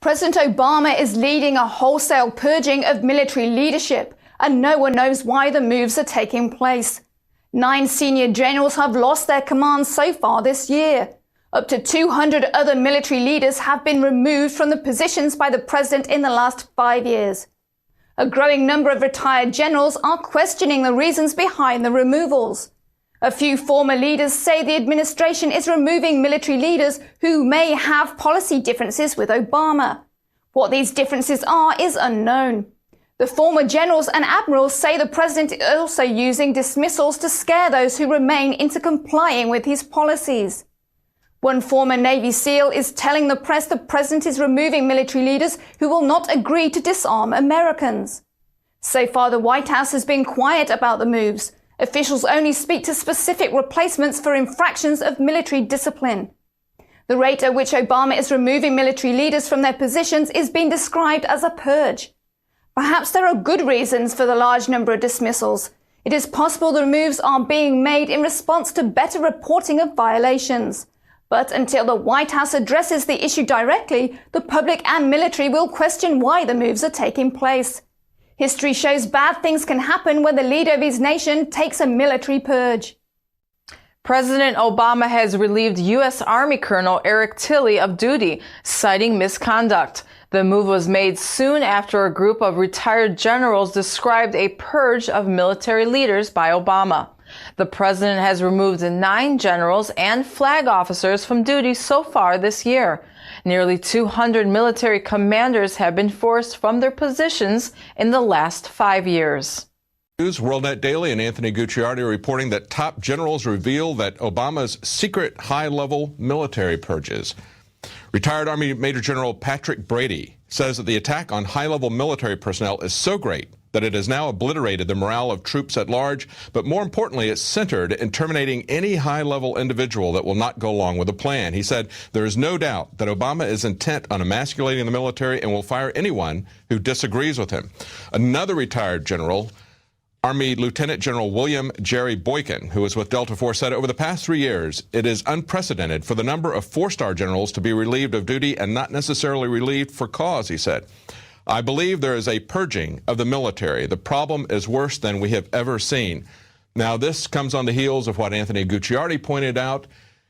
President Obama is leading a wholesale purging of military leadership, and no one knows why the moves are taking place. 9 senior generals have lost their commands so far this year. Up to 200 other military leaders have been removed from the positions by the president in the last 5 years. A growing number of retired generals are questioning the reasons behind the removals. A few former leaders say the administration is removing military leaders who may have policy differences with Obama. What these differences are is unknown. The former generals and admirals say the president is also using dismissals to scare those who remain into complying with his policies. One former Navy SEAL is telling the press the president is removing military leaders who will not agree to disarm Americans. So far, the White House has been quiet about the moves. Officials only speak to specific replacements for infractions of military discipline. The rate at which Obama is removing military leaders from their positions is being described as a purge. Perhaps there are good reasons for the large number of dismissals. It is possible the moves are being made in response to better reporting of violations. But until the White House addresses the issue directly, the public and military will question why the moves are taking place. History shows bad things can happen when the leader of his nation takes a military purge. President Obama has relieved U.S. Army Colonel Eric Tilley of duty, citing misconduct. The move was made soon after a group of retired generals described a purge of military leaders by Obama. The president has removed 9 generals and flag officers from duty so far this year. Nearly 200 military commanders have been forced from their positions in the last 5 years. News, WorldNet Daily and Anthony Gucciardi are reporting that top generals reveal that Obama's secret high-level military purges. Retired Army Major General Patrick Brady says that the attack on high-level military personnel is so great that it has now obliterated the morale of troops at large, but more importantly, it's centered in terminating any high-level individual that will not go along with the plan. He said there is no doubt that Obama is intent on emasculating the military and will fire anyone who disagrees with him. Another retired general, Army Lieutenant General William Jerry Boykin, who was with Delta Force, said over the past 3 years, it is unprecedented for the number of 4-star generals to be relieved of duty and not necessarily relieved for cause, he said. I believe there is a purging of the military. The problem is worse than we have ever seen. Now, this comes on the heels of what Anthony Gucciardi pointed out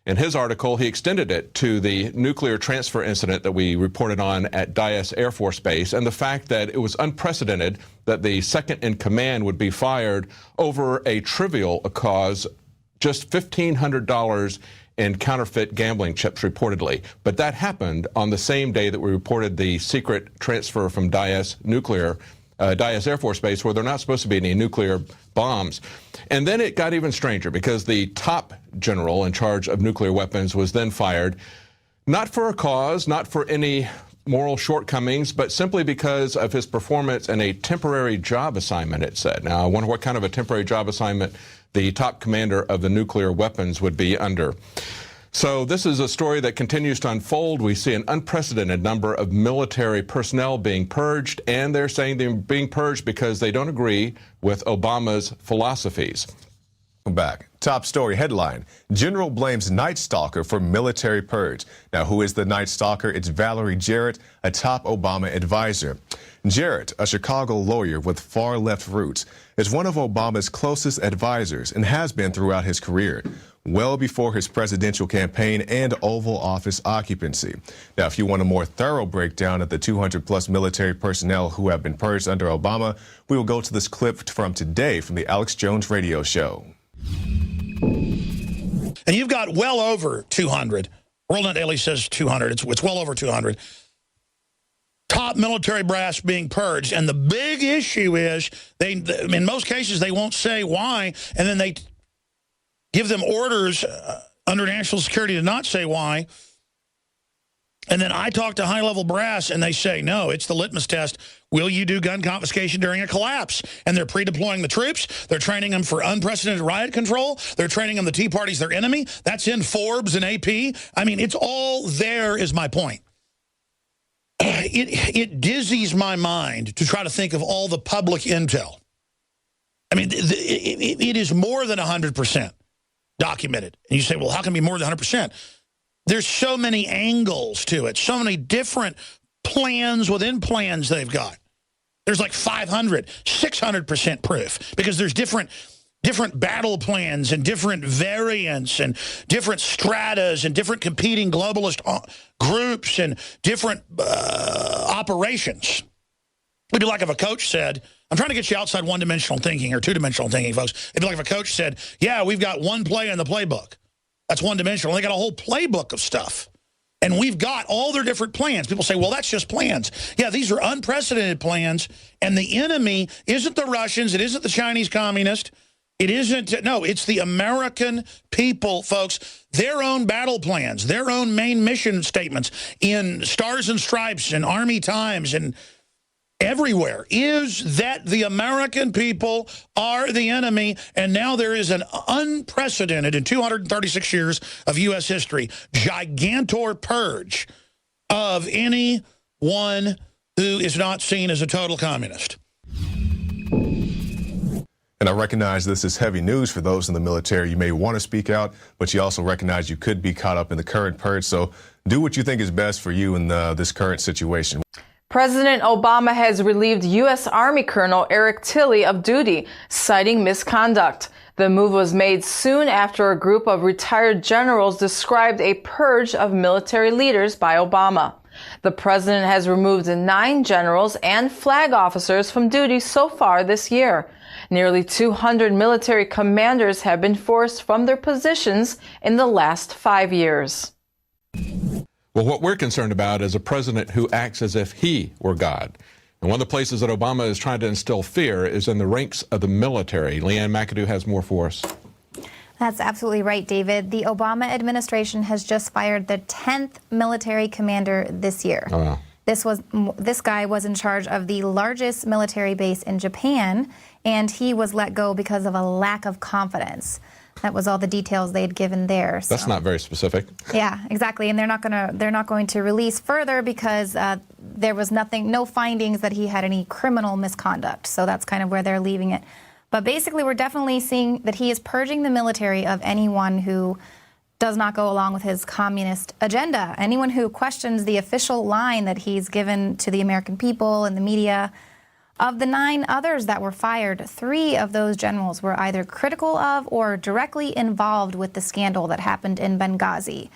in his article. He extended it to the nuclear transfer incident that we reported on at Dyess Air Force Base and the fact that it was unprecedented that the second in command would be fired over a trivial cause, just $1,500 in counterfeit gambling chips, reportedly. But that happened on the same day that we reported the secret transfer from Dyess Air Force Base, where there are not supposed to be any nuclear bombs. And then it got even stranger because the top general in charge of nuclear weapons was then fired, not for a cause, not for any moral shortcomings, but simply because of his performance in a temporary job assignment, it said. Now, I wonder what kind of a temporary job assignment the top commander of the nuclear weapons would be under. So this is a story that continues to unfold. We see an unprecedented number of military personnel being purged, and they're saying they're being purged because they don't agree with Obama's philosophies. Back. Top story headline: General blames Night Stalker for military purge. Now, who is the Night Stalker? It's Valerie Jarrett, a top Obama advisor. Jarrett, a Chicago lawyer with far-left roots, is one of Obama's closest advisors and has been throughout his career, well before his presidential campaign and Oval Office occupancy. Now, if you want a more thorough breakdown of the 200-plus military personnel who have been purged under Obama, we will go to this clip from today from the Alex Jones radio show. And you've got well over 200. WorldNet Daily says 200. It's well over 200. Top military brass being purged. And the big issue is, in most cases, they won't say why, and then they give them orders under national security to not say why. And then I talk to high-level brass, and they say, no, it's the litmus test. Will you do gun confiscation during a collapse? And they're pre-deploying the troops. They're training them for unprecedented riot control. They're training them the Tea Party's their enemy. That's in Forbes and AP. I mean, it's all there is my point. It dizzies my mind to try to think of all the public intel. I mean, it is more than 100% documented. And you say, well, how can it be more than 100%? There's so many angles to it, so many different plans within plans they've got. There's like 500, 600% proof because there's different battle plans and different variants and different stratas and different competing globalist groups and different operations. It'd be like if a coach said, I'm trying to get you outside one-dimensional thinking or two-dimensional thinking, folks. It'd be like if a coach said, yeah, we've got one play in the playbook. That's one-dimensional. They got a whole playbook of stuff. And we've got all their different plans. People say, well, that's just plans. Yeah, these are unprecedented plans. And the enemy isn't the Russians. It isn't the Chinese communist. It isn't. No, it's the American people, folks. Their own battle plans, their own main mission statements in Stars and Stripes and Army Times and everywhere is that the American people are the enemy, and now there is an unprecedented, in 236 years of U.S. history, gigantor purge of anyone who is not seen as a total communist. And I recognize this is heavy news for those in the military. You may want to speak out, but you also recognize you could be caught up in the current purge. So do what you think is best for you in this current situation. President Obama has relieved U.S. Army Colonel Eric Tilley of duty, citing misconduct. The move was made soon after a group of retired generals described a purge of military leaders by Obama. The president has removed 9 generals and flag officers from duty so far this year. Nearly 200 military commanders have been forced from their positions in the last 5 years. Well, what we're concerned about is a president who acts as if he were God. And one of the places that Obama is trying to instill fear is in the ranks of the military. Leanne McAdoo has more for us. That's absolutely right, David. The Obama administration has just fired the 10th military commander this year. Oh, wow. This guy was in charge of the largest military base in Japan, and he was let go because of a lack of confidence. That was all the details they had given there. So. That's not very specific. Yeah, exactly. And they're not going to release further because there was no findings that he had any criminal misconduct. So that's kind of where they're leaving it. But basically, we're definitely seeing that he is purging the military of anyone who does not go along with his communist agenda. Anyone who questions the official line that he's given to the American people and the media. Of the 9 others that were fired, 3 of those generals were either critical of or directly involved with the scandal that happened in Benghazi.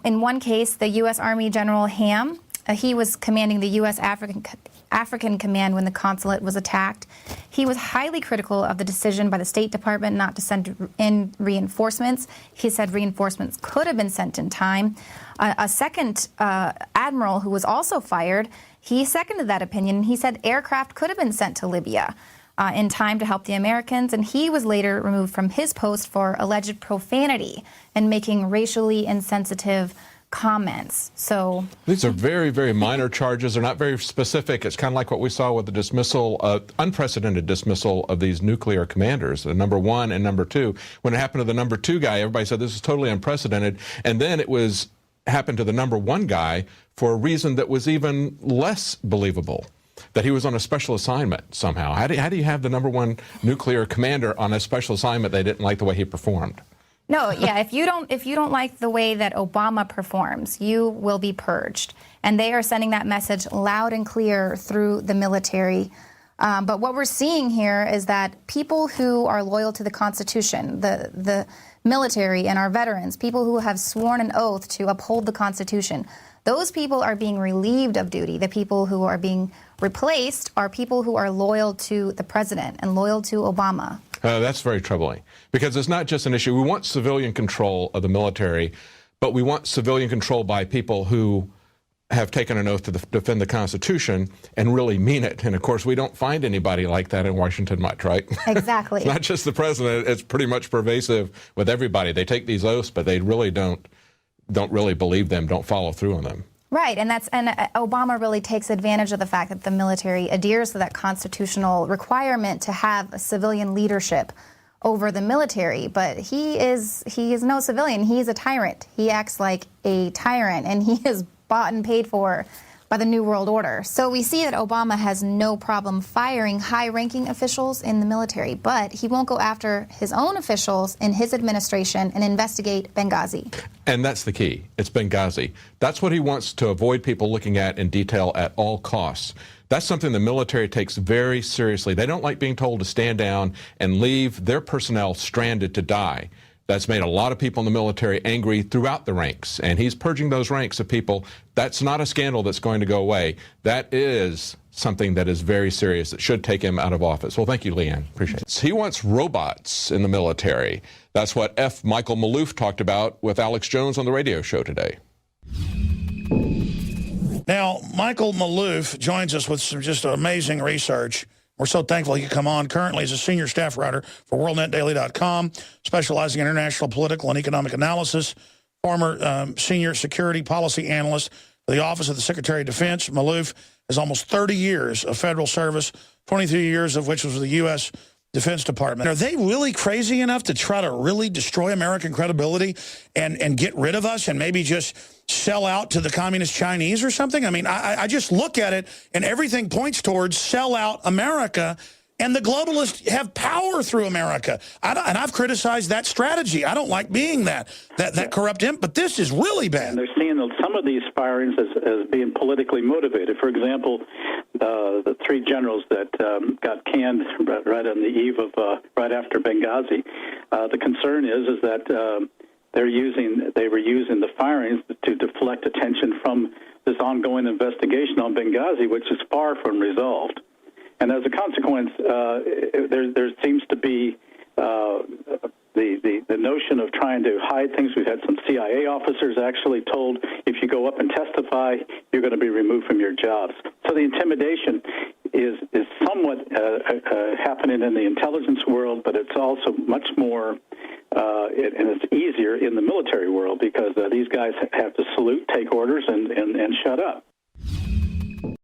In one case, the U.S. Army General Ham, he was commanding the U.S. African Command when the consulate was attacked. He was highly critical of the decision by the State Department not to send in reinforcements. He said reinforcements could have been sent in time. A second admiral who was also fired, he seconded that opinion. He said aircraft could have been sent to Libya in time to help the Americans, and he was later removed from his post for alleged profanity and making racially insensitive comments. So these are very, very minor charges. They're not very specific. It's kind of like what we saw with the dismissal, unprecedented dismissal of these nuclear commanders, the number 1 and number 2. When it happened to the number 2 guy, everybody said this is totally unprecedented. And then it happened to the number 1 guy for a reason that was even less believable, that he was on a special assignment somehow. How do you have the number 1 nuclear commander on a special assignment? They didn't like the way he performed. No, yeah, if you don't like the way that Obama performs, you will be purged. And they are sending that message loud and clear through the military. But what we're seeing here is that people who are loyal to the Constitution, the military and our veterans, people who have sworn an oath to uphold the Constitution, those people are being relieved of duty. The people who are being replaced are people who are loyal to the president and loyal to Obama. That's very troubling, because it's not just an issue. We want civilian control of the military, but we want civilian control by people who have taken an oath to defend the Constitution and really mean it. And of course, we don't find anybody like that in Washington much, right? Exactly. It's not just the president. It's pretty much pervasive with everybody. They take these oaths, but they really don't really believe them, don't follow through on them. Right, and Obama really takes advantage of the fact that the military adheres to that constitutional requirement to have a civilian leadership over the military. But he is no civilian. He is a tyrant. He acts like a tyrant, and he is bought and paid for by the New World Order. So we see that Obama has no problem firing high-ranking officials in the military, but he won't go after his own officials in his administration and investigate Benghazi. And that's the key. It's Benghazi. That's what he wants to avoid people looking at in detail at all costs. That's something the military takes very seriously. They don't like being told to stand down and leave their personnel stranded to die. That's made a lot of people in the military angry throughout the ranks, and he's purging those ranks of people. That's not a scandal that's going to go away. That is something that is very serious that should take him out of office. Well, thank you, Leanne. Appreciate it. He wants robots in the military. That's what F. Michael Maloof talked about with Alex Jones on the radio show today. Now, Michael Maloof joins us with some just amazing research. We're so thankful he could come on. Currently, he's a senior staff writer for WorldNetDaily.com, specializing in international, political, and economic analysis. Former senior security policy analyst for the Office of the Secretary of Defense. Maloof has almost 30 years of federal service, 23 years of which was with the U.S. Defense Department. Are they really crazy enough to try to really destroy American credibility and get rid of us and maybe just sell out to the communist Chinese or something? I mean, I just look at it and everything points towards sell out America, and the globalists have power through America. And I've criticized that strategy. I don't like being that corrupt imp, but this is really bad. And they're seeing some of these firings as being politically motivated. For example, the three generals that got canned right on the eve of right after Benghazi. The concern is that they were using the firings to deflect attention from this ongoing investigation on Benghazi, which is far from resolved. And as a consequence, there seems to be the notion of trying to hide things. We've had some CIA officers actually told, if you go up and testify, you're going to be removed from your jobs. So the intimidation is somewhat happening in the intelligence world, but it's also much more, and it's easier in the military world because these guys have to salute, take orders, and shut up.